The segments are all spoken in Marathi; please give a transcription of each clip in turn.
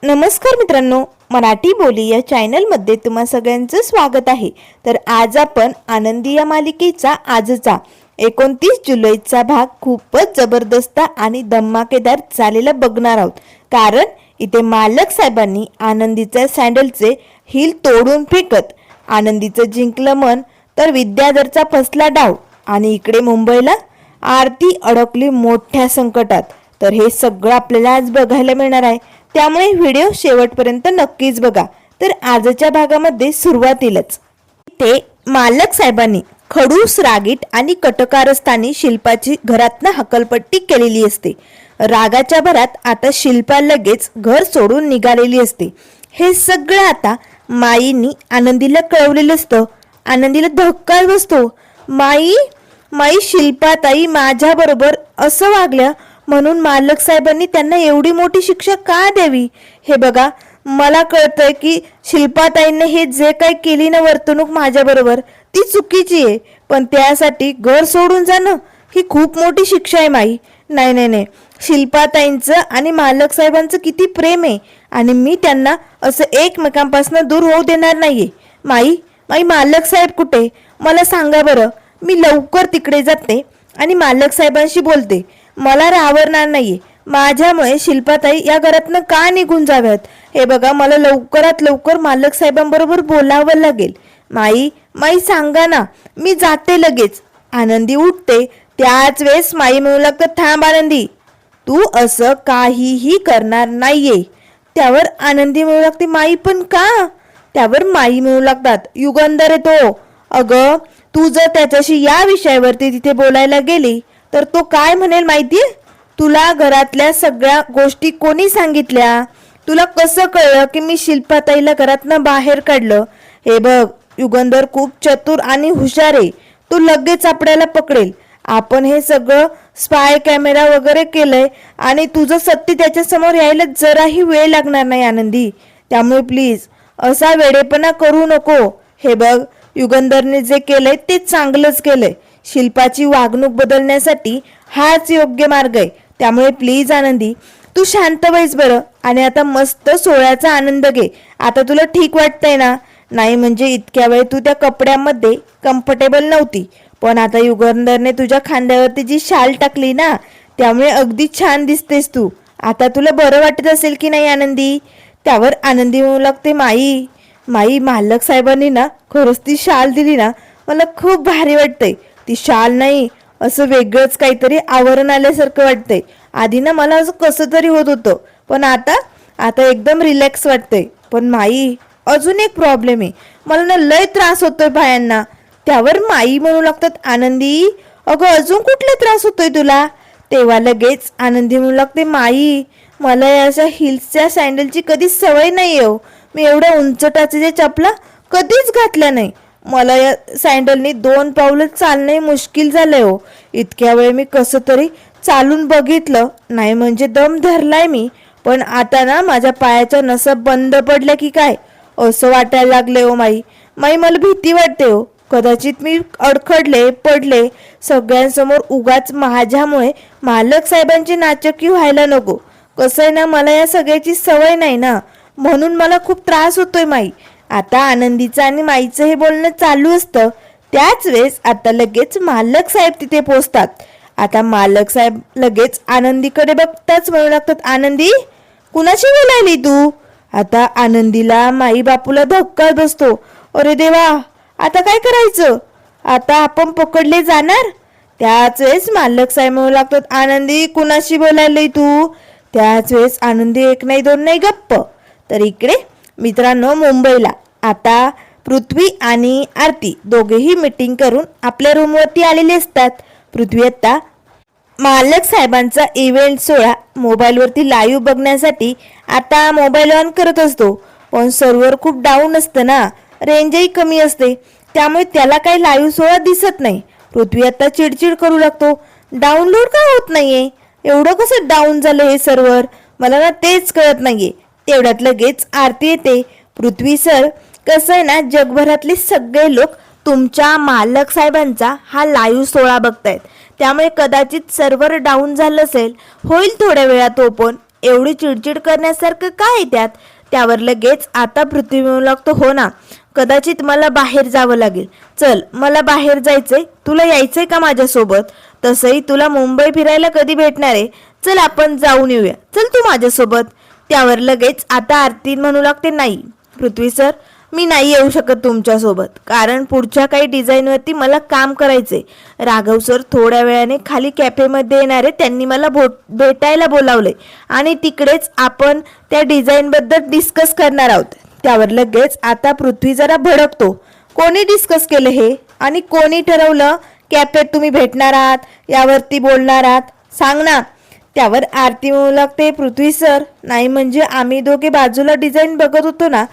नमस्कार मित्रांनो, मराठी बोली या चॅनलमध्ये तुम्हा सगळ्यांचं स्वागत आहे। तर आज आपण आनंदी या मालिकेचा आजचा 29 जुलैचा भाग खूपच जबरदस्त आणि धमाकेदार झालेला बघणार आहोत। कारण इथे मालक साहेबांनी आनंदीच्या सँडलचे हील तोडून फेकत आनंदीचं जिंकलं मन, तर विद्याधरचा फसला डाव आणि इकडे मुंबईला आरती अडकली मोठ्या संकटात। तर हे सगळं आपल्याला आज बघायला मिळणार आहे, त्यामुळे व्हिडिओ शेवटपर्यंत नक्कीच बघा। तर आजच्या भागामध्ये सुरुवातीलाच इथे मालक साहेबांनी खडूस रागीट आणि कटकारस्थानी शिल्पाची घरातनं हकलपट्टी केलेली असते। रागाच्या भरात आता शिल्पा लगेच घर सोडून निघालेली असते। हे सगळं आता माईंनी आनंदीला कळवलेलं असतं। आनंदीला धक्का बसतो। माई शिल्पाताई माझ्या बरोबर असं वागल्या म्हणून मालक साहेबांनी त्यांना एवढी मोठी शिक्षा का द्यावी? हे बघा, मला कळतंय की शिल्पाताईंनी हे जे काही केली ना वर्तणूक माझ्या बरोबर ती चुकीची आहे, पण त्यासाठी घर सोडून जाणं ही खूप मोठी शिक्षा आहे माई। नाही नाही नाही, शिल्पाताईंचं आणि मालक साहेबांचं किती प्रेम आहे आणि मी त्यांना असं एकमेकांपासून दूर होऊ देणार नाहीये। माई मालक साहेब कुठे मला सांगा बरं, मी लवकर तिकडे जाते आणि मालक साहेबांशी बोलते। मला राहणार नाहीये, माझ्यामुळे शिल्पाताई या घरातनं का निघून जाव्यात? हे बघा, मला लवकरात लवकर मालक साहेबांबरोबर बोलावं लागेल। माई सांगा ना, मी जाते लगेच। आनंदी उठते त्याच वेळेस माई म्हणू लागतं, थांब आनंदी, तू असं काहीही करणार नाहीये। त्यावर आनंदी म्हणू लागते, माई पण का? त्यावर माई म्हणू लागतात, युगंधर येतो। अगं, तू जर त्याच्याशी या विषयावरती तिथे बोलायला गेली तर तो काय म्हणेल माहितीये? तुला घरातल्या सगळ्या गोष्टी कोणी सांगितल्या? तुला कसं कळलं की मी शिल्पाताईला घरातनं बाहेर काढलं? हे बघ, युगंधर खूप चतुर आणि हुशार आहे, तो लगेच आपल्याला पकडेल। आपण हे सगळं स्पाय कॅमेरा वगैरे केलंय आणि तुझं सत्य त्याच्या समोर यायला जराही वेळ लागणार नाही आनंदी, त्यामुळे प्लीज असा वेडेपणा करू नको। हे बघ, युगंधरने जे केलंय ते चांगलंच केलंय। शिल्पाची वागणूक बदलण्यासाठी हाच योग्य मार्ग आहे, त्यामुळे प्लीज आनंदी तू शांत बैस बरं आणि आता मस्त सोहळ्याचा आनंद घे। आता तुला ठीक वाटतंय ना? नाही म्हणजे इतक्या वेळ तू त्या कपड्यामध्ये कम्फर्टेबल नव्हती, पण आता युगंधरने तुझ्या खांद्यावरती जी शाल टाकली ना, त्यामुळे अगदी छान दिसतेस तू। आता तुला बरं वाटत असेल की नाही आनंदी? त्यावर आनंदी म्हणू लागते, माई मालक साहेबांनी ना खरंच ती शाल दिली ना, मला खूप भारी वाटतंय। ती शाल नाही, असं वेगळंच काहीतरी आवरण आल्यासारखं वाटतंय। आधी ना मला असं कसं तरी होत होतं, पण आता एकदम रिलॅक्स वाटतंय। पण माई, अजून एक प्रॉब्लेम आहे, मला ना लय त्रास होतोय पायांना। त्यावर माई म्हणू लागतात, आनंदी अगं अजून कुठला त्रास होतोय तुला? तेव्हा लगेच आनंदी म्हणू लागते, माई मला या अशा हिल्सच्या सँडलची कधीच सवय नाही हो। मी एवढ्या उंच टाचेच्या चपला कधीच घातल्या नाही। मला या सँडलनी 2 पावलं चालणे मुश्किल झालंय हो। इतक्या वेळ मी कसं तरी चालून बघितलं, नाही म्हणजे दम धरलाय मी, पण आता ना माझ्या पायाच्या नसा बंद पडल्या की काय असं वाटायला लागले हो माई। मला भीती वाटते हो, कदाचित मी अडखडले पडले सगळ्यांसमोर, उगाच माझ्यामुळे मालक साहेबांची नाचक्की व्हायला नको। कसं आहे ना, मला या सगळ्याची सवय नाही ना, म्हणून मला खूप त्रास होतोय माई। आता आनंदीचं आणि माईचं हे बोलणं चालू असतं, त्याच वेळेस आता लगेच मालक साहेब तिथे पोहोचतात। आता मालक साहेब लगेच आनंदीकडे बघताच म्हणू लागतात, आनंदी कुणाशी बोलायली तू? आता आनंदीला माई बापूला धक्का बसतो। अरे देवा, आता काय करायचं? आता आपण पकडले जाणार? त्याच वेळेस मालक साहेब म्हणू लागतात, आनंदी कुणाशी बोलायली तू? त्याच वेळेस आनंदी एक नाही दोन नाही गप्प। तर इकडे मित्रांनो, मुंबईला आता पृथ्वी आणि आरती दोघेही मीटिंग करून आपल्या रूमवरती आलेले असतात। पृथ्वी आता मालक साहेबांचा इव्हेंट सोहळा मोबाईलवरती लाईव्ह बघण्यासाठी आता मोबाईल ऑन करत असतो, पण सर्व्हर खूप डाऊन असतं ना, रेंजही कमी असते, त्यामुळे त्याला काही लाईव्ह सोहळा दिसत नाही। पृथ्वी आता चिडचिड करू लागतो, डाउनलोड का होत नाहीये? एवढं कसं डाऊन झालं हे सर्व्हर? मला ना तेच कळत नाहीये। तेवढ्यात लगेच आरती येते, पृथ्वी सर कसं आहे ना, जगभरातले सगळे लोक तुमच्या मालक साहेबांचा हा लाईव्ह सोहळा बघतायत, त्यामुळे कदाचित सर्व्हर डाऊन झालं असेल, होईल थोड्या वेळात ओपन, एवढी चिडचिड करण्यासारखं काय आहे त्यात? त्यावर लगेच आता पृथ्वी म्हणू लागतो, हो ना, कदाचित मला बाहेर जावं लागेल. चल, मला बाहेर जायचंय, तुला यायचंय का माझ्यासोबत? तसंही तुला मुंबई फिरायला कधी भेटणार आहे? चल आपण जाऊन येऊया, चल तू माझ्यासोबत. त्यावर लगेच आता आरती म्हणू लागते, नाही पृथ्वी सर, मी नाही येऊ शकत तुमच्यासोबत, कारण पुढच्या काही डिझाईनवरती मला काम करायचे. राघव सर थोड्या वेळाने खाली कॅफेमध्ये येणार आहे, त्यांनी मला भेटायला बोलावले आणि तिकडेच आपण त्या डिझाईनबद्दल डिस्कस करणार आहोत. त्यावर लगेच आता पृथ्वी जरा भडकतो, कोणी डिस्कस केलं हे आणि कोणी ठरवलं कॅफेत तुम्ही भेटणार आहात, यावरती बोलणार आहात, सांग ना. त्यावर आरती म्हणू लागते, पृथ्वी सर, नाही म्हणजे आम्ही दोघे बाजूला डिझाईन बघत होतो ना,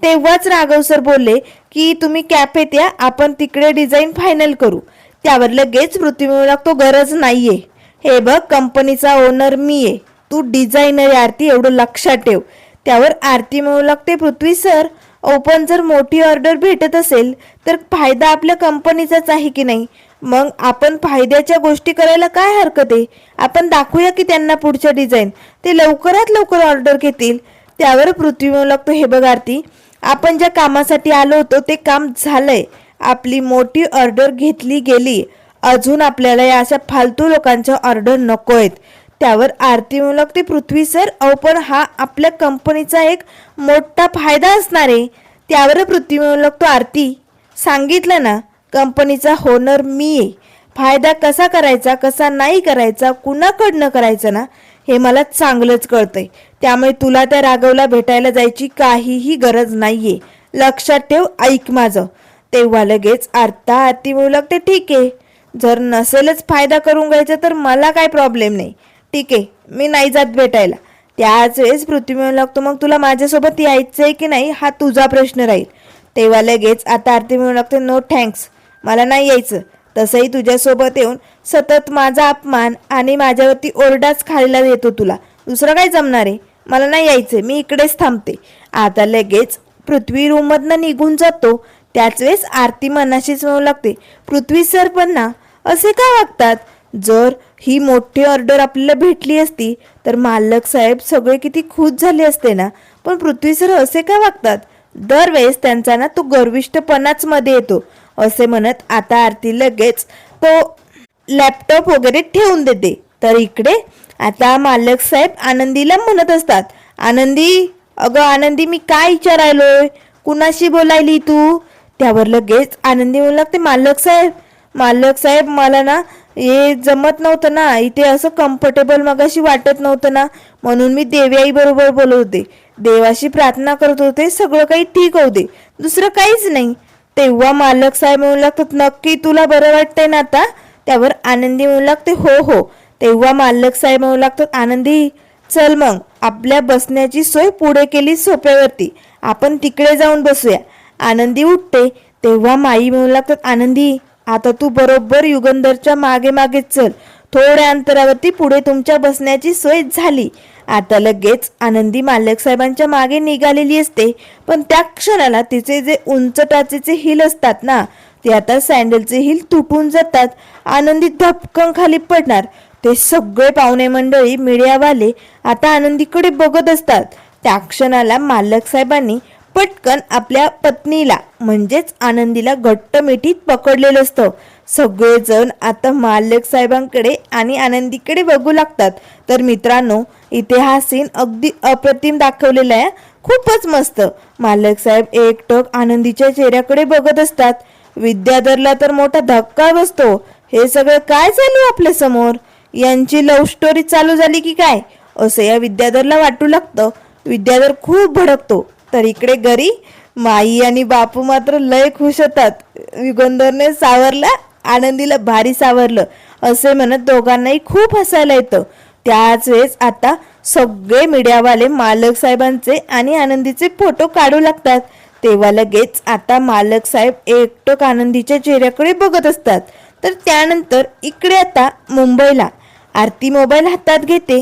तेव्हाच राघव सर बोलले की तुम्ही कॅफेत या, आपण तिकडे डिझाईन फायनल करू. त्यावर लगेच पृथ्वी म्हणू लागतो, गरज नाहीये, हे बघ कंपनीचा ओनर मी आहे, तू डिझायनर आहे आरती, एवढं लक्षात ठेव. त्यावर आरती म्हणू लागते, पृथ्वी सर, पण जर मोठी ऑर्डर भेटत असेल तर फायदा आपल्या कंपनीचाच आहे की नाही? मग आपण फायद्याच्या गोष्टी करायला काय हरकत आहे? आपण दाखवूया की त्यांना पुढच्या डिझाईन, ते लवकरात लवकर ऑर्डर घेतील. त्यावर पृथ्वी म्हणू लागतो, हे बघ आरती, आपण ज्या कामासाठी आलो होतो ते काम झालंय, आपली मोठी ऑर्डर घेतली गेली, अजून आपल्याला या अशा फालतू लोकांच्या ऑर्डर नको आहेत. त्यावर आरती म्हणू लागते, पृथ्वी सर, पण हा आपल्या कंपनीचा एक मोठा फायदा असणार आहे. त्यावर पृथ्वी म्हणू लागतो, आरती, सांगितलं ना, कंपनीचा ओनर मी आहे, फायदा कसा करायचा कसा नाही करायचा कुणाकडनं करायचा ना, हे मला चांगलंच कळतंय. त्यामुळे तुला त्या राघवला भेटायला जायची काहीही गरज नाहीये, लक्षात ठेव, ऐक माझं. तेव्हा लगेच आरती म्हणू लागते, ठीक आहे, जर नसेलच फायदा करून घ्यायचा तर मला काय प्रॉब्लेम नाही, ठीक आहे, मी नाही जात भेटायला. त्याच वेळेस पृथ्वी म्हणू लागतो, मग तुला माझ्यासोबत यायचंय की नाही हा तुझा प्रश्न राहील. तेव्हा लगेच आता आरती म्हणू लागते, नो थँक्स, मला नाही यायचं. तसंही तुझ्यासोबत येऊन सतत माझा अपमान आणि माझ्यावरती ओरडाच खायला येतो तुला, दुसरं काय जमणार आहे? मला नाही यायचं, मी इकडेच थांबते. आता लगेच पृथ्वी रूममधनं निघून जातो. त्याच वेळेस आरती मनाशीच म्हणू लागते, पृथ्वी सर पण ना असे का वागतात? जर ही मोठी ऑर्डर आपल्याला भेटली असती तर मालक साहेब सगळे किती खुश झाले असते ना, पण पृथ्वी सर असे का वागतात? दरवेळेस त्यांचा ना तो गर्विष्ठपणाच मध्ये येतो. असे म्हणत आता आरती लगेच तो लॅपटॉप वगैरे ठेवून देते. तर इकडे आता मालक साहेब आनंदीला म्हणत असतात, आनंदी, अगं आनंदी, मी काय विचारायलोय, कुणाशी बोलायली तू? त्यावर लगेच आनंदी म्हणू लागते, मालक साहेब, मला ना हे जमत नव्हतं ना, इथे असं कम्फर्टेबल मगाशी वाटत नव्हतं ना, म्हणून मी देवी बरोबर बोलत होते, देवाशी प्रार्थना करत होते, सगळं काही ठीक होऊ दे, दुसरं काहीच नाही. तेव्हा मालक साहेब म्हणू लागतात, नक्की तुला बरं वाटतंय ना आता? त्यावर आनंदी म्हणू लागते, हो हो. तेव्हा मालक साहेब म्हणू लागतात, आनंदी, चल मग आपल्या बसण्याची सोय पुढे केली सोप्यावरती, आपण तिकडे जाऊन बसूया. आनंदी उठते. तेव्हा माई म्हणू लागतात, आनंदी, आता तू बरोबर युगंधरच्या मागे मागे चल, थोड्या अंतरावरती पुढे तुमच्या बसण्याची सोय झाली. आता लगेच आनंदी मालक साहेबांच्या मागे निघालेली असते, पण त्या क्षणाला तिचे जे उंच टाचेचे हिल असतात ना, ते आता सँडलचे हिल तुटून जातात. आनंदी धपकन खाली पडणार. ते सगळे पाहुणे मंडळी, मीडियावाले आता आनंदीकडे बघत असतात. त्या क्षणाला मालक साहेबांनी पटकन आपल्या पत्नीला म्हणजेच आनंदीला घट्ट मिठीत पकडलेलं असतं. सगळेजण आता मालक साहेबांकडे आणि आनंदीकडे बघू लागतात. तर मित्रांनो, इथे हा सीन अगदी अप्रतिम दाखवलेला आहे, खूपच मस्त. मालक साहेब एकटक आनंदीच्या चेहऱ्याकडे बघत असतात. विद्याधरला तर मोठा धक्का बसतो, हे सगळं काय चालू आपल्या समोर? यांची लव्ह स्टोरी चालू झाली की काय, असं या विद्याधरला वाटू लागतं. विद्याधर खूप भडकतो. तर इकडे घरी माई आणि बापू मात्र लय खुश होतात. युगंधरने सावरला, आनंदीला भारी सावरलं असे म्हणत दोघांनाही खूप हसायला येतं. त्याच वेळेस आता सगळे मीडियावाले मालक साहेबांचे आणि आनंदीचे फोटो काढू लागतात. तेव्हा लगेच आता मालक साहेब एकटक आनंदीच्या चेहऱ्याकडे बघत असतात. तर त्यानंतर इकडे आता मुंबईला आरती मोबाईल हातात घेते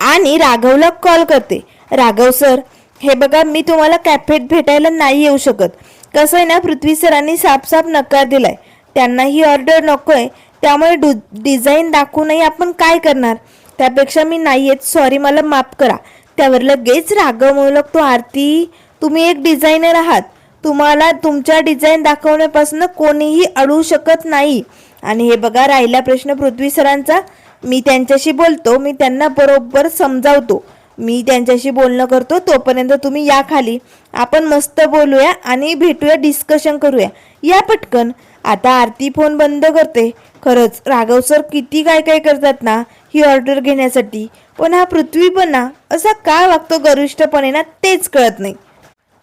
आणि राघवला कॉल करते. राघव सर, हे बघा, मी तुम्हाला कॅफेत भेटायला नाही येऊ शकत. कसं आहे ना, पृथ्वी सरांनी साफ नकार दिलाय, त्यांना ही ऑर्डर नकोय, त्यामुळे डिझाईन दाखवूनही आपण काय करणार? त्यापेक्षा मी नाही येत, सॉरी मला माफ करा. त्यावर लगेच राघव म्हणू लागतो, आरती तुम्ही एक डिझायनर आहात, तुम्हाला तुमच्या डिझाईन दाखवण्यापासून कोणीही अडवू शकत नाही. आणि हे बघा, राहिला प्रश्न पृथ्वी सरांचा, मी त्यांच्याशी बोलतो, मी त्यांना बरोबर समजावतो, मी त्यांच्याशी बोलणं करतो, तोपर्यंत तुम्ही या खाली, आपण मस्त बोलूया आणि भेटूया, डिस्कशन करूया, या पटकन. आता आरती फोन बंद करते. खरंच राघव सर किती काय काय करतात ना ही ऑर्डर घेण्यासाठी, पण हा पृथ्वी पण ना असा काय वागतो गरिष्ठपणे ना, तेच कळत नाही.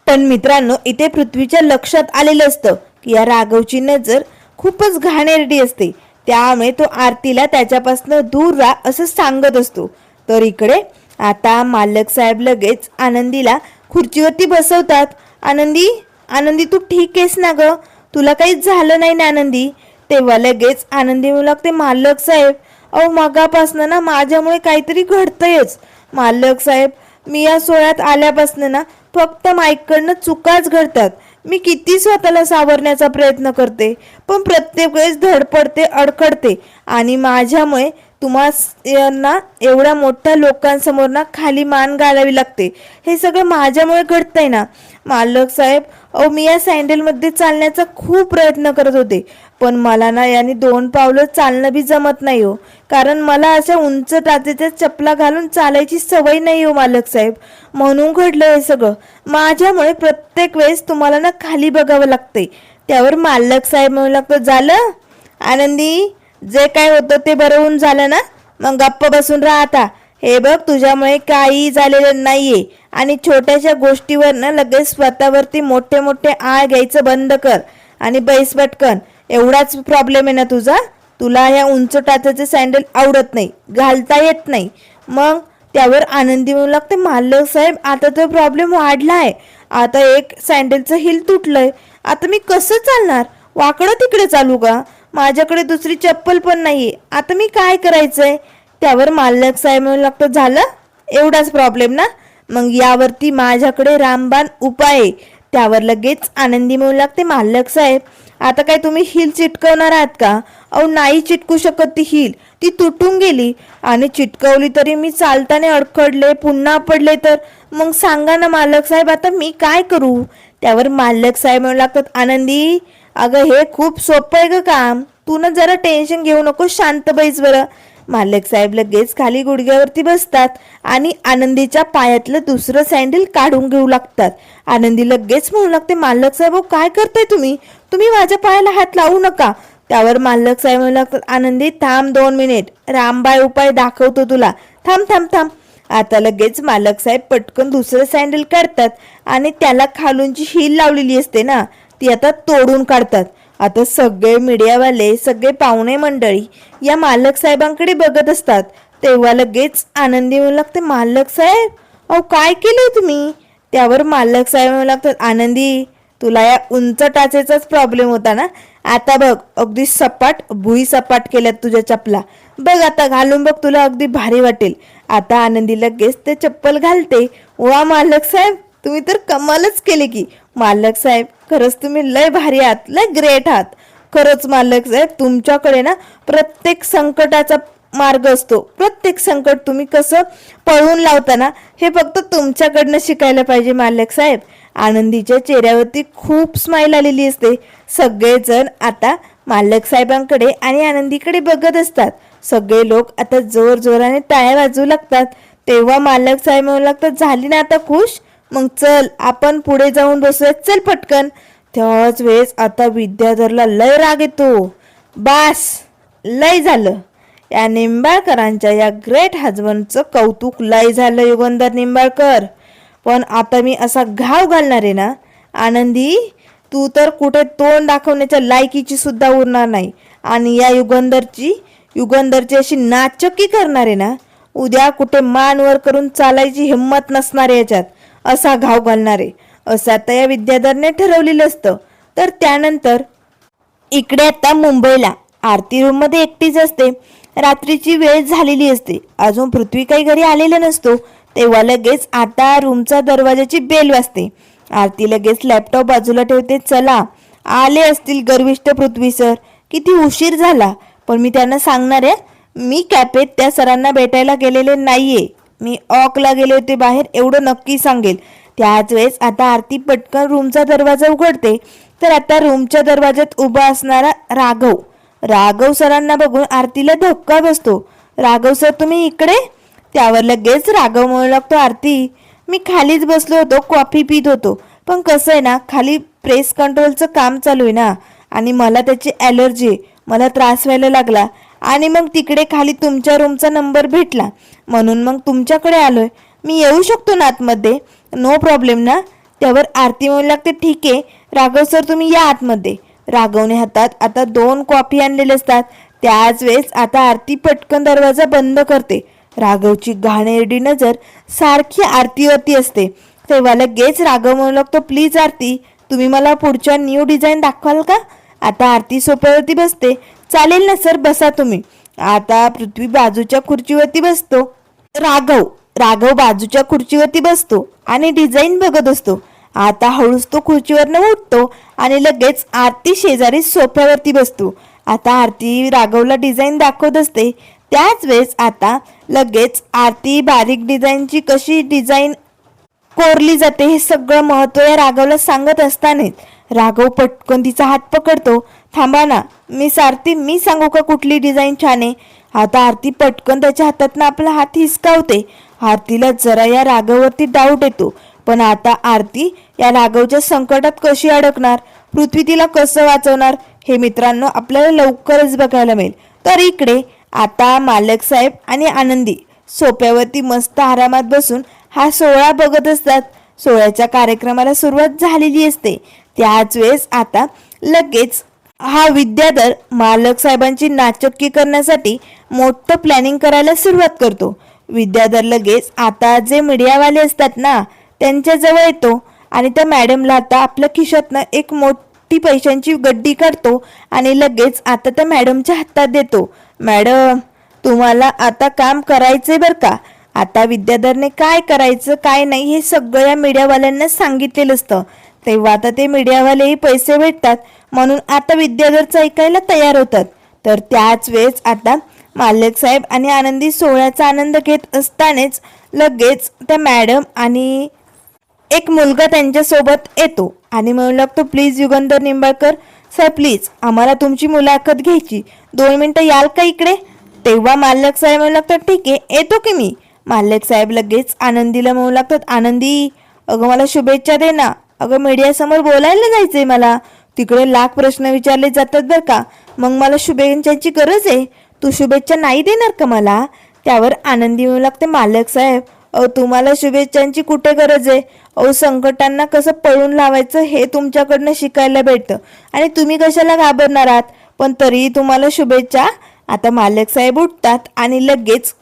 पण मित्रांनो, इथे पृथ्वीच्या लक्षात आलेलं असतं की या राघवची नजर खूपच घाणेरडी असते, त्यामुळे तो आरतीला त्याच्यापासून दूर राहा असं सांगत असतो. तर इकडे आता मालक साहेब लगेच आनंदीला खुर्चीवरती बसवतात. आनंदी, आनंदी तू ठीक आहेस ना ग, तुला काहीच झालं नाही ना आनंदी? तेव्हा लगेच आनंदी म्हणू लागते, मालक साहेब अहो मगापासनं ना माझ्यामुळे काहीतरी घडतंयच. मालक साहेब, मी या सोहळ्यात आल्यापासनं ना फक्त माईककडनं चुकाच घडतात. मी किती स्वतःला सावरण्याचा प्रयत्न करते, पण प्रत्येक वेळेस धडपडते, अडखडते आणि माझ्यामुळे यांना एवढ्या मोठ्या लोकांसमोर ना खाली मान घालावी लागते. हे सगळं माझ्यामुळे घडतंय ना मालक साहेब. अहो मी या सँडलमध्ये चालण्याचा खूप प्रयत्न करत होते, पण मला ना याने 2 पावलं चालणं बी जमत नाही हो, कारण मला अशा उंच टाचेच्या चपला घालून चालायची सवय नाही हो मालक साहेब, म्हणून घडलं हे सगळं. माझ्यामुळे प्रत्येक वेळेस तुम्हाला ना खाली बघावं लागते. त्यावर मालक साहेब म्हणू लागतो, झालं आनंदी, जे काय होतं ते बरं होऊन झालं ना, मग गप्प बसून राहता. हे बघ, तुझ्यामुळे काही झालेलं नाहीये आणि छोट्याशा गोष्टीवर ना लगेच स्वतःवरती मोठे मोठे आळ घ्यायचं बंद कर आणि बैस पटकन. एवढाच प्रॉब्लेम आहे ना तुझा? तुला ह्या उंच टाचाचे सँडल आवडत नाही, घालता येत नाही. मग त्यावर आनंदी म्हणू लागते, मालक साहेब आता तो प्रॉब्लेम वाढलाय, आता एक सँडलचं हिल तुटलंय, आता मी कसं चालणार? वाकडं तिकडे चालू का? माझ्याकडे दुसरी चप्पल पण नाहीये, आता मी काय करायचंय? त्यावर मालक साहेब म्हणू लागतो, झालं एवढाच प्रॉब्लेम ना, मग यावरती माझ्याकडे रामबाण उपाय आहे. त्यावर लगेच आनंदी म्हणू लागते, मालक साहेब आता काय तुम्ही हिल चिटकवणार आहात का? अहो नाही चिटकू शकत ती हिल, ती तुटून गेली, आणि चिटकवली तरी मी चालताना अडखडले, पुन्हा पडले तर मग सांगा ना मालक साहेब, आता मी काय करू? त्यावर मालक साहेब म्हणू लागतात, आनंदी अगं हे खूप सोपं आहे ग काम, तू ना जरा टेन्शन घेऊ नको, शांत बैस बरं. मालक साहेब लगेच खाली गुडघ्यावरती बसतात आणि आनंदीच्या पायातलं दुसरं सँडल काढून घेऊ लागतात. आनंदी लगेच म्हणू लागते, मालक साहेब काय करताय तुम्ही? तुम्ही माझ्या पायाला हात लावू नका. त्यावर मालक साहेब म्हणू लागतात, आनंदी थांब 2 मिनिट, रामबाय उपाय दाखवतो तुला, थांब थांब थांब. आता लगेच मालक साहेब पटकन दुसरं सँडल काढतात आणि त्याला खालून जी हिल लावलेली असते ना ती आता तोडून काढतात. आता सगळे मीडियावाले, सगळे पाहुणे मंडळी या मालक साहेबांकडे बघत असतात. तेव्हा लगेच आनंदी म्हणू लागते, मालक साहेब अहो काय केलंय तुम्ही? त्यावर मालक साहेब म्हणू लागतात, आनंदी तुला या उंच टाचेचाच प्रॉब्लेम होता ना, आता बघ अगदी सपाट, भुई सपाट केल्यात तुझ्या चपला, बघ आता घालून बघ, तुला अगदी भारी वाटेल. आता आनंदी लगेच ते चप्पल घालते. वा मालक साहेब, तुम्ही तर कमालच केली की. मालक साहेब खरंच तुम्ही लय भारी आहात, लय ग्रेट आहात. खरंच मालक साहेब, तुमच्याकडे ना प्रत्येक संकटाचा मार्ग असतो, प्रत्येक संकट तुम्ही कसं पळवून लावता ना हे फक्त तुमच्याकडनं शिकायला पाहिजे मालक साहेब. आनंदीच्या चेहऱ्यावरती खूप स्माईल आलेली असते. सगळेजण आता मालक साहेबांकडे आणि आनंदीकडे बघत असतात. सगळे लोक आता जोर जोराने टाळ्या वाजवू लागतात. तेव्हा मालक साहेब म्हणू लागतात, झाली ना आता खुश, मग चल आपण पुढे जाऊन बसूया, चल पटकन. त्याच वेळेस आता विद्याधरला लय राग येतो. बास, लय झालं, या निंबाळकरांच्या या ग्रेट हजबंडचं कौतुक लय झालं युगंधर निंबाळकर, पण आता मी असा घाव घालणार आहे ना आनंदी, तू तर कुठे तोंड दाखवण्याच्या लायकीची सुद्धा उरणार नाही, आणि या युगंधरची अशी नाचक्की करणार आहे ना, उद्या कुठे मान वर करून चालायची हिंमत नसणार याच्यात, असा घाव घालणारे, असं आता या विद्याधरने ठरवलेलं असतं. तर त्यानंतर इकडे आता मुंबईला आरती रूम मध्ये एकटीच असते. रात्रीची वेळ झालेली असते, अजून पृथ्वी काही घरी आलेला नसतो. तेव्हा लगेच आता रूमचा दरवाजाची बेल वाजते. आरती लगेच लॅपटॉप बाजूला ठेवते. चला आले असतील गर्विष्ठ पृथ्वी सर, किती उशीर झाला, पण मी त्यांना सांगणार आहे मी कॅफेत त्या सरांना भेटायला गेलेले नाहीये. मी ऑकला गेले होते बाहेर, एवढं नक्की सांगेल. त्याच वेळेस आता आरती पटकन रूमचा दरवाजा उघडते. तर आता रूमच्या दरवाज्यात उभा असणारा राघव सरांना बघून आरतीला धक्का बसतो. राघव सर, तुम्ही इकडे? त्यावर लगेच राघव म्हणू लागतो, आरती मी खालीच बसलो होतो, कॉफी पित होतो. पण कसं आहे ना, खाली प्रेस कंट्रोलचं काम चालू आहे ना, आणि मला त्याची ॲलर्जी आहे, मला त्रास व्हायला लागला. आणि मग तिकडे खाली तुमच्या रूमचा नंबर भेटला, म्हणून मग तुमच्याकडे आलोय. मी येऊ शकतो ना आतमध्ये? नो प्रॉब्लेम ना? त्यावर आरती म्हणू लागते, ठीक आहे राघव सर, तुम्ही या आतमध्ये. राघवने हातात आता 2 कॉफी आणलेले असतात. त्याच वेळेस आता आरती पटकन दरवाजा बंद करते. राघवची घाणेरडी नजर सारखी आरतीवरती असते. तेव्हा लगेच राघव म्हणू लागतो, प्लीज आरती, तुम्ही मला पुढच्या न्यू डिझाईन दाखवाल का? आता आरती सोफ्यावरती बसते. चालेल ना सर, बसा तुम्ही. आता पृथ्वी बाजूच्या खुर्चीवरती बसतो. राघव बाजूच्या खुर्चीवरती बसतो आणि डिझाईन बघत असतो. आता हळूच तो खुर्चीवरनं उठतो आणि लगेच आरती शेजारी सोफ्यावरती बसतो. आता आरती राघवला डिझाईन दाखवत असते. त्याच वेळेस आता लगेच आरती बारीक डिझाईनची कशी डिझाईन कोरली जाते हे सगळं महत्त्व या राघवला सांगत असतानाच राघव पटकन तिचा हात पकडतो. थांबा ना मिस आरती, मी सांगू का कुठली डिझाईन छान आहे? आता आरती पटकन त्याच्या हातातनं आपला हात हिसकावते. आरतीला जरा या राघववरती डाऊट येतो, पण आता आरती या राघवच्या संकटात कशी अडकणार, पृथ्वी तिला कसं वाचवणार, हे मित्रांनो आपल्याला लवकरच बघायला मिळेल. तर इकडे आता मालक साहेब आणि आनंदी सोप्यावरती मस्त आरामात बसून हा सोहळा बघत असतात. सोहळ्याच्या कार्यक्रमाला सुरुवात झालेली असते. त्याच वेळेस आता लगेच हा विद्याधर मालक साहेबांची नाचक्की करण्यासाठी मोठं प्लॅनिंग करायला सुरुवात करतो. विद्याधर लगेच आता जे मीडियावाले असतात ना त्यांच्या जवळ येतो आणि त्या मॅडमला आता आपल्या खिशातनं एक मोठी पैशांची गड्डी काढतो आणि लगेच आता त्या मॅडमच्या हातात देतो. मॅडम, तुम्हाला आता काम करायचंय बरं का. आता विद्याधरने काय करायचं काय नाही हे सगळं या मीडियावाल्यांना सांगितलेलं असतं. तेव्हा आता ते मीडियावालेही पैसे भेटतात, म्हणून आता विद्याधरचं ऐकायला तयार होतात. तर त्याच वेळेस आता मालक साहेब आणि आनंदी सोहळ्याचा आनंद घेत असतानाच लगेच त्या मॅडम आणि एक मुलगा त्यांच्यासोबत येतो आणि म्हणू लागतो, please Yugandhar Nimbalkar sir, please आम्हाला तुमची मुलाखत घ्यायची, 2 मिनिटं याल का इकडे? तेव्हा मालक साहेब म्हणू लागतात, ठीक आहे येतो की मी. मालक साहेब लगेच आनंदीला म्हणू लागतात, आनंदी अगं मला शुभेच्छा दे ना. अगं मीडियासमोर बोलायला जायचंय मला, तिकडे लाख प्रश्न विचारले जातात बरं का, मग मला शुभेच्छांची गरज आहे. तू शुभेच्छा नाही देणार का मला? त्यावर आनंदी म्हणू लागते, मालक साहेब तुम्हाला शुभेच्छांची कुठे गरज आहे? संकटांना कसं पळून लावायचं हे तुमच्याकडनं शिकायला भेटतं आणि तुम्ही कशाला घाबरणार आहात? पण तरीही तुम्हाला शुभेच्छा. आता मालक साहेब उठतात आणि लगेच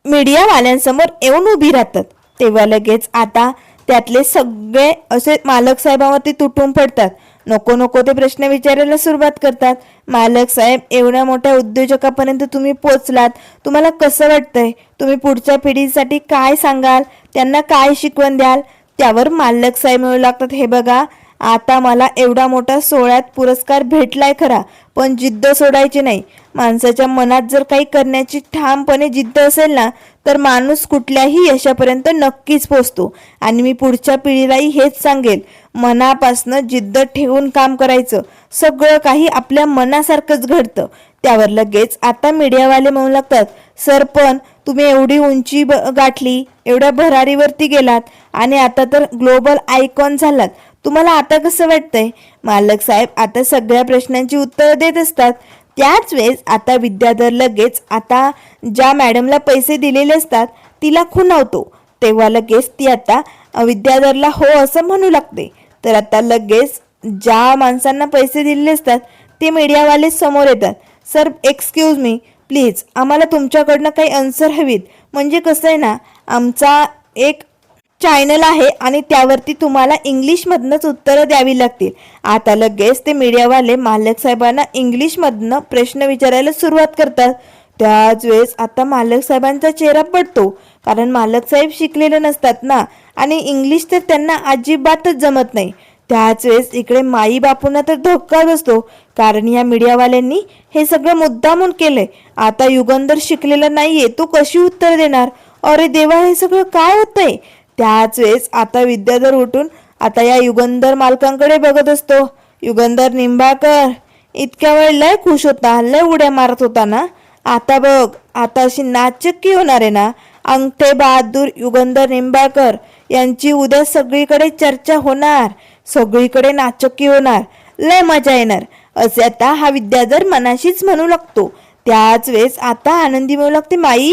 मीडियावाल्यांसमोर येऊन उभी राहतात. तेव्हा लगेच आता त्यातले सगळे असे मालक साहेबांवरती तुटून पडतात. नको नको ते प्रश्न विचारायला सुरुवात करतात. मालक साहेब, एवढ्या मोठ्या उद्योजकापर्यंत तुम्ही पोचलात, तुम्हाला कसं वाटतंय? तुम्ही पुढच्या पिढीसाठी काय सांगाल? त्यांना काय शिकवण द्याल? त्यावर मालक साहेब म्हणू लागतात, हे बघा आता मला एवढा मोठा सोहळ्यात पुरस्कार भेटलाय खरा, पण जिद्द सोडायची नाही. माणसाच्या मनात जर काही करण्याची ठामपणे जिद्द असेल ना तर माणूस कुठल्याही यशापर्यंत नक्कीच पोचतो. आणि मी पुढच्या पिढीलाही हेच सांगेल, मनापासनं जिद्द ठेवून काम करायचं, सगळं काही आपल्या मनासारखंच घडतं. त्यावर लगेच आता मीडियावाले म्हणू लागतात, सर पण तुम्ही एवढी उंची गाठली, एवढ्या भरारीवरती गेलात आणि आता तर ग्लोबल आयकॉन झालात, तुम्हाला आता कसं वाटतंय? मालक साहेब आता सगळ्या प्रश्नांची उत्तरं देत असतात. त्याच वेळेस आता विद्याधर लगेच आता ज्या मॅडमला पैसे दिलेले असतात तिला खुणावतो. तेव्हा लगेच ती आता विद्याधरला हो असं म्हणू लागते. तर आता लगेच ज्या माणसांना पैसे दिलेले असतात ते मीडियावाले समोर येतात. सर एक्सक्यूज मी, प्लीज आम्हाला तुमच्याकडनं काही आन्सर हवीत. म्हणजे कसं आहे ना, आमचा एक चॅनल आहे आणि त्यावरती तुम्हाला इंग्लिशमधनंच उत्तरं द्यावी लागतील. आता लगेच ते मीडियावाले मालक साहेबांना इंग्लिशमधनं प्रश्न विचारायला सुरुवात करतात. त्याच वेळेस आता मालक साहेबांचा चेहरा पडतो, कारण मालक साहेब शिकलेले नसतात ना आणि इंग्लिश तर त्यांना अजिबातच जमत नाही. त्याच वेळेस इकडे माई बापूंना तर धक्का बसतो, कारण या मीडियावाल्यांनी हे सगळं मुद्दामून केलंय. आता युगंधर शिकलेला नाहीये, तो कशी उत्तर देणार? अरे देवा, हे सगळं काय होतंय? त्याच वेळेस आता विद्याधर उठून आता या युगंधर मालकांकडे बघत असतो. युगंधर निंबाळकर इतक्या वेळ लय खुश होता, लय उड्या मारत होता ना, आता बघ, आता अशी नाचक्की होणार आहे ना. अंगठे बहादूर युगंधर निंबाळकर यांची उद्या सगळीकडे चर्चा होणार, सगळीकडे नाचक्की होणार, लय मजा येणार, असे आता हा विद्याधर मनाशीच म्हणू लागतो. त्याच वेळेस आता आनंदी म्हणू लागते, माई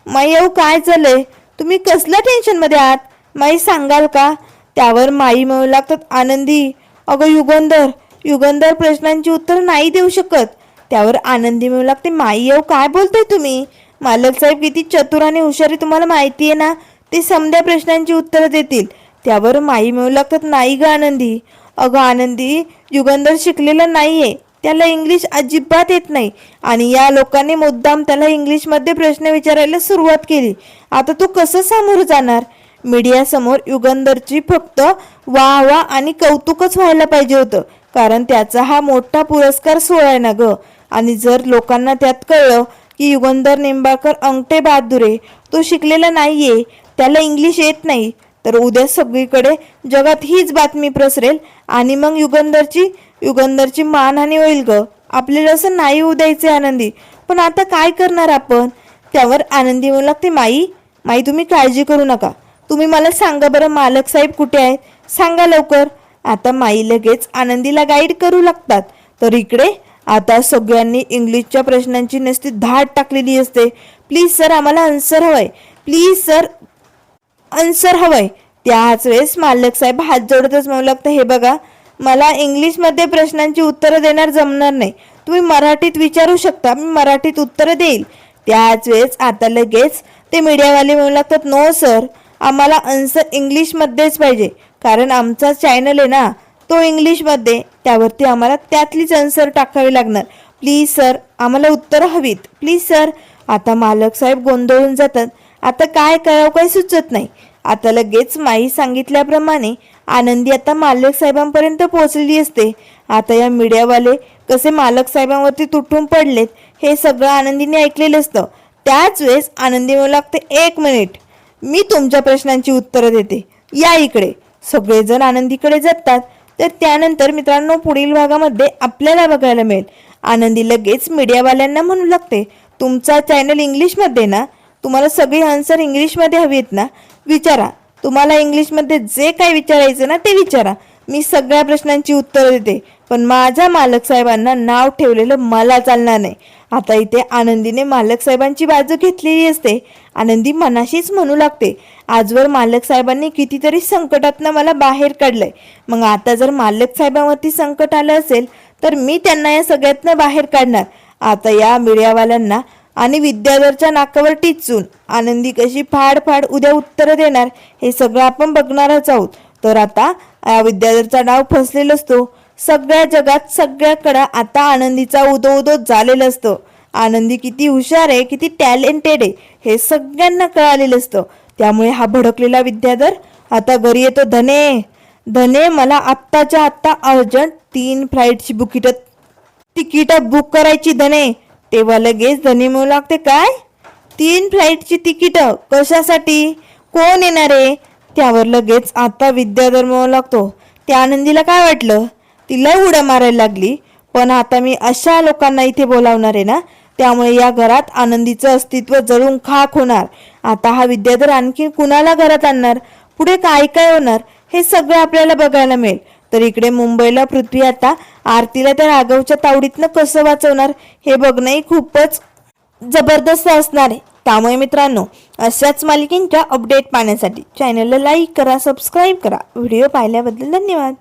माई अहो काय झालंय, तुम्ही कसल्या टेन्शन मध्ये आहात, माई सांगाल का? त्यावर माई म्हणू लागतात, आनंदी अगं युगंधर युगंधर प्रश्नांची उत्तर नाही देऊ शकत. त्यावर आनंदी म्हणू लागते, माई अहो काय बोलताय तुम्ही, मालक साहेब किती चतुर आणि हुशारी तुम्हाला माहिती आहे ना, ते समध्या प्रश्नांची उत्तर देतील. त्यावर माई म्हणू लागतात, नाही ग आनंदी, अगं आनंदी युगंधर शिकलेला नाहीये, त्याला इंग्लिश अजिबात येत नाही आणि या लोकांनी मुद्दाम त्याला इंग्लिशमध्ये प्रश्न विचारायला सुरुवात केली. आता तो कसं सामोरं जाणार? मीडिया समोर युगंधरची फक्त वाह वाह आणि कौतुकच व्हायला पाहिजे होतं, कारण त्याचा हा मोठा पुरस्कार सोहळा आहे ना ग. आणि जर लोकांना त्यात कळलं की युगंधर निंबाळकर अंगठे बहादूर आहे, तो शिकलेला नाहीये, त्याला इंग्लिश येत नाही, तर उद्या सगळीकडे जगात हीच बातमी प्रसरेल आणि मग युगंधरची मानहानी होईल ग. आपल्याला असं नाही होऊ द्यायचे आनंदी, पण आता काय करणार आपण? त्यावर आनंदी म्हणू लागते, माई माई तुम्ही काळजी करू नका, तुम्ही मला सांगा बरं मालक साहेब कुठे आहेत, सांगा लवकर. आता माई लगेच आनंदीला गाईड करू लागतात. तर इकडे आता सगळ्यांनी इंग्लिशच्या प्रश्नांची नुसती धाड टाकलेली असते. प्लीज सर आम्हाला आन्सर हवंय, प्लीज सर आन्सर हवंय. त्याच वेळेस मालक साहेब हात जोडतच म्हणू लागतं, हे बघा मला इंग्लिशमध्ये प्रश्नांची उत्तरं देणार जमणार नाही, तुम्ही मराठीत विचारू शकता, मी मराठीत उत्तरं देईल. त्याच वेळेस आता लगेच ते मीडियावाले म्हणू लागतात, नो सर आम्हाला आन्सर इंग्लिशमध्येच पाहिजे, कारण आमचा चॅनल आहे ना तो इंग्लिशमध्ये, त्यावरती आम्हाला त्यातलीच आन्सर टाकावी लागणार. प्लीज सर आम्हाला उत्तरं हवीत, प्लीज सर. आता मालक साहेब गोंधळून जातात, आता काय करावं काही सुचत नाही. आता लगेच माई सांगितल्याप्रमाणे आनंदी आता मालक साहेबांपर्यंत पोहोचलेली असते. आता या मीडियावाले कसे मालक साहेबांवरती तुटून पडलेत हे सगळं आनंदीने ऐकलेलं असतं. त्याच वेळेस आनंदी म्हणू लागते, एक मिनिट मी तुमच्या प्रश्नांची उत्तरं देते, या इकडे. सगळेजण आनंदीकडे जातात. तर त्यानंतर मित्रांनो पुढील भागामध्ये आपल्याला बघायला मिळेल, आनंदी लगेच मीडियावाल्यांना म्हणू लागते, तुमचा चॅनल इंग्लिशमध्ये ना, तुम्हाला सगळी आन्सर इंग्लिशमध्ये हवी आहेत ना, विचारा, तुम्हाला इंग्लिशमध्ये जे काही विचारायचं ना ते विचारा, मी सगळ्या प्रश्नांची उत्तरं देते, पण माझ्या मालक साहेबांना नाव ठेवलेलं मला चालणार नाही. आता इथे आनंदीने मालक साहेबांची बाजू घेतलेली असते. आनंदी मनाशीच म्हणू लागते, आजवर मालक साहेबांनी कितीतरी संकटातनं मला बाहेर काढलंय, मग आता जर मालक साहेबांवरती संकट आलं असेल तर मी त्यांना या सगळ्यातनं बाहेर काढणार. आता या मीडियावाल्यांना आणि विद्याधरच्या नाकावर टिचून आनंदी कशी फाड फाड उद्या उत्तरं देणार हे सगळं आपण बघणारच आहोत. तर आता विद्याधरचा डाव फसलेला असतो. सगळ्या जगात सगळ्याकडं आता आनंदीचा उदो उदो झालेलं असतं. आनंदी किती हुशार आहे, किती टॅलेंटेड आहे हे सगळ्यांना कळालेलं असतं. त्यामुळे हा भडकलेला विद्याधर आता घरी येतो. धने धने मला आत्ताच्या आत्ता अर्जंट 3 फ्लाईटची तिकीट बुक करायची धने. तेव्हा लगेच धने म्हणू लागते, काय 3 फ्लाईटची तिकीट कशासाठी, कोण येणार आहे? त्यावर लगेच आता विद्याधर म्हणू लागतो, त्या आनंदीला काय वाटलं, तिला उड्या मारायला लागली, पण आता मी अशा लोकांना इथे बोलावणार आहे ना, त्यामुळे या घरात आनंदीचं अस्तित्व जळून खाक होणार. आता हा विद्याधर आणखी कुणाला घरात आणणार, पुढे काय काय होणार हे सगळं आपल्याला बघायला मिळेल. तर इकडे मुंबईला पृथ्वी आता आरतीला त्या राघवच्या तावडीतनं कसं वाचवणार हे बघणंही खूपच जबरदस्त असणार आहे. त्यामुळे मित्रांनो अशाच मालिकेंच्या अपडेट पाहण्यासाठी चॅनलला लाईक करा, सबस्क्राईब करा. व्हिडिओ पाहिल्याबद्दल धन्यवाद.